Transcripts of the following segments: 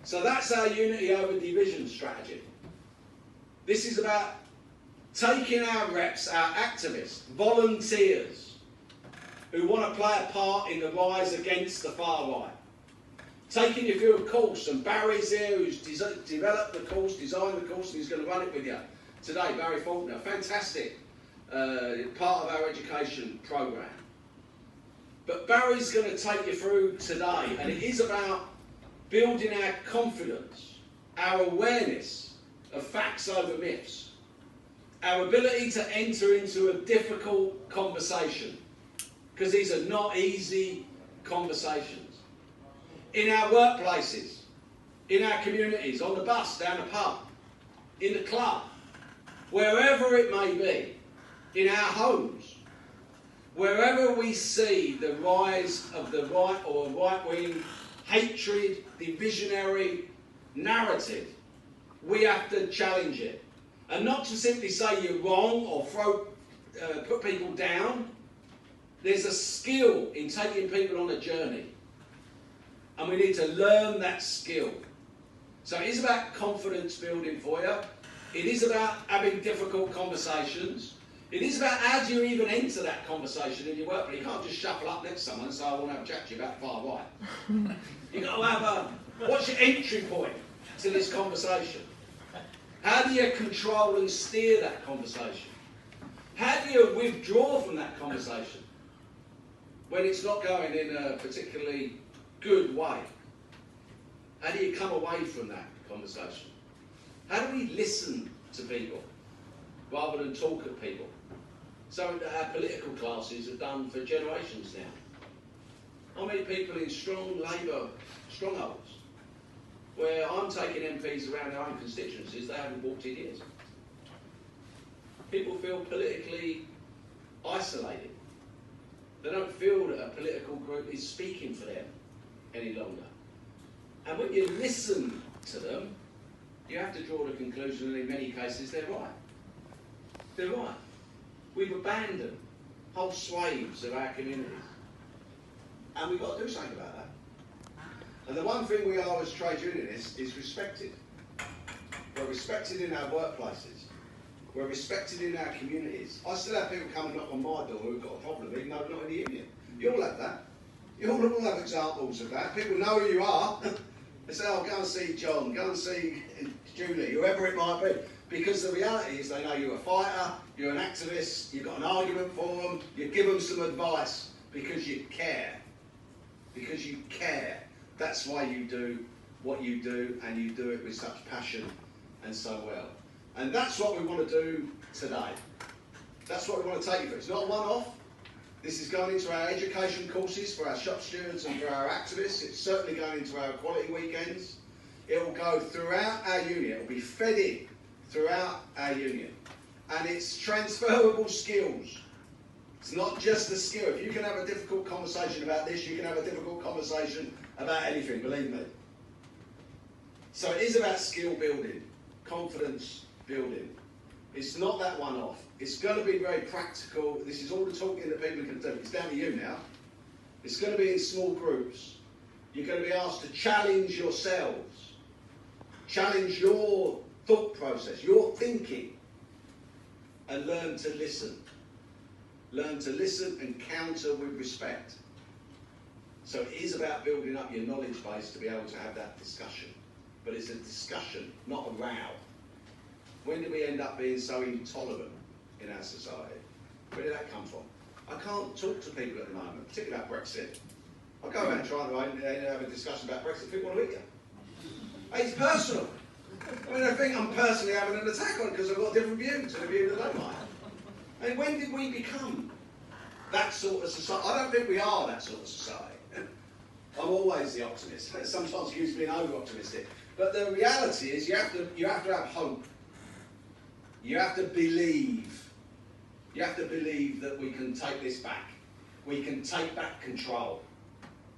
So that's our unity over division strategy. This is about taking our reps, our activists, volunteers, who want to play a part in the rise against the far right. Taking you through a course, and Barry's here, who's developed the course, designed the course, and he's going to run it with you today. Barry Faulkner, fantastic part of our education program. But Barry's going to take you through today, and it is about building our confidence, our awareness of facts over myths, our ability to enter into a difficult conversation, because these are not easy conversations. In our workplaces, in our communities, on the bus, down the pub, in the club, wherever it may be, in our homes, wherever we see the rise of the right or right-wing hatred, divisionary narrative, we have to challenge it. And not to simply say you're wrong or put people down. There's a skill in taking people on a journey. And we need to learn that skill. So it is about confidence building for you. It is about having difficult conversations. It is about how do you even enter that conversation in your work. But you can't just shuffle up next to someone and say, I want to have a chat to you about the far right. You've got to have what's your entry point to this conversation? How do you control and steer that conversation? How do you withdraw from that conversation when it's not going in a particularly good way? How do you come away from that conversation? How do we listen to people rather than talk at people? Something that our political classes have done for generations now. How many people in strong Labour strongholds, where I'm taking MPs around their own constituencies they haven't walked in years? People feel politically isolated. They don't feel that a political group is speaking for them any longer. And when you listen to them, you have to draw the conclusion that in many cases they're right. They're right. We've abandoned whole swathes of our communities. And we've got to do something about that. And the one thing we are as trade unionists is respected. We're respected in our workplaces. We're respected in our communities. I still have people come and knock on my door who've got a problem, even though they're not in the union. You all have that. You all have examples of that. People know who you are. They say, oh, go and see John, go and see Julie, whoever it might be. Because the reality is they know you're a fighter, you're an activist, you've got an argument for them, you give them some advice because you care. Because you care. That's why you do what you do, and you do it with such passion and so well. And that's what we want to do today. That's what we want to take you through. It's not a one-off. This is going into our education courses for our shop stewards and for our activists. It's certainly going into our equality weekends. It will go throughout our union. It will be fed in throughout our union. And it's transferable skills. It's not just a skill. If you can have a difficult conversation about this, you can have a difficult conversation about anything, believe me. So it is about skill building, confidence building. It's not that one-off. It's going to be very practical. This is all the talking that people can do. It's down to you now. It's going to be in small groups. You're going to be asked to challenge yourselves, challenge your thought process, your thinking, and learn to listen. Learn to listen and counter with respect. So it is about building up your knowledge base to be able to have that discussion. But it's a discussion, not a row. When did we end up being so intolerant in our society? Where did that come from? I can't talk to people at the moment, particularly about Brexit. I go around trying to have a discussion about Brexit, people want to eat you. It's personal. I mean, I think I'm personally having an attack on it because I've got a different view to the view that they might. And when did we become that sort of society? I don't think we are that sort of society. I'm always the optimist. Sometimes accused of being over-optimistic. But the reality is you have to have hope. You have to believe. You have to believe that we can take this back. We can take back control.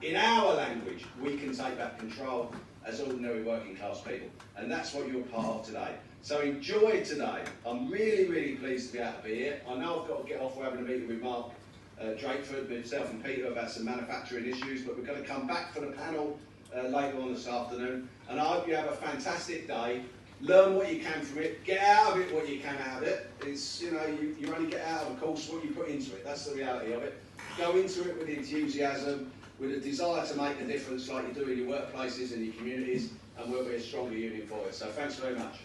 In our language, we can take back control as ordinary working class people. And that's what you're part of today. So enjoy today. I'm really, really pleased to be able to be here. I know I've got to get off. We're having a meeting with Mark Drakeford, myself and Peter about some manufacturing issues, but we're going to come back for the panel later on this afternoon. And I hope you have a fantastic day. Learn what you can from it. Get out of it what you can out of it. It's, you know, you only get out of a course what you put into it. That's the reality of it. Go into it with enthusiasm, with a desire to make a difference like you do in your workplaces and your communities, and we'll be a stronger union for it. So thanks very much.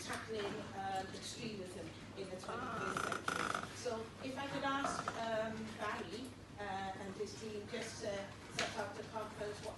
Tackling extremism in the 21st century. So if I could ask Barry and his team just to set out the conference, what